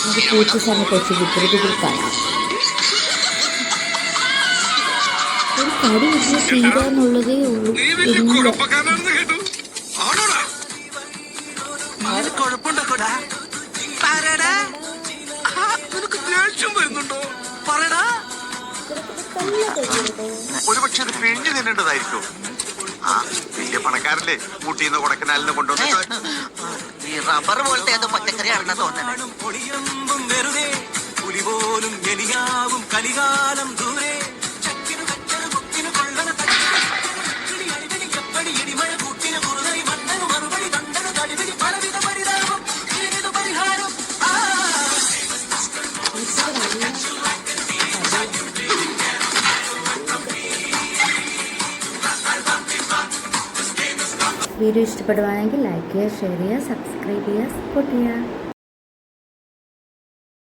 നമുക്ക് പൂച്ച സമയത്ത് വെച്ച് വികൃതികൾ കാണാം. ഒരു കടി കിട്ടിയ തീരാന്നുള്ളതേ ഉള്ളൂ. ഇല്ല, ഒരുപക്ഷെ അത് പിഴിഞ്ഞു തിന്നേണ്ടതായിരിക്കും. ആ വലിയ പണക്കാരല്ലേ ഊട്ടിന്ന് കൊടക്കനാലിന് കൊണ്ടുവന്നിട്ട് ഈ റബ്ബർ പോലത്തെ ഏതോ പച്ചക്കറിയാണെന്ന് തോന്നുന്നത്. വീഡിയോ ഇഷ്ടപ്പെടുവാണെങ്കിൽ ലൈക്ക് ചെയ്യുക, ഷെയർ ചെയ്യുക, സബ്സ്ക്രൈബ് ചെയ്യുക, സപ്പോർട്ട് ചെയ്യുക.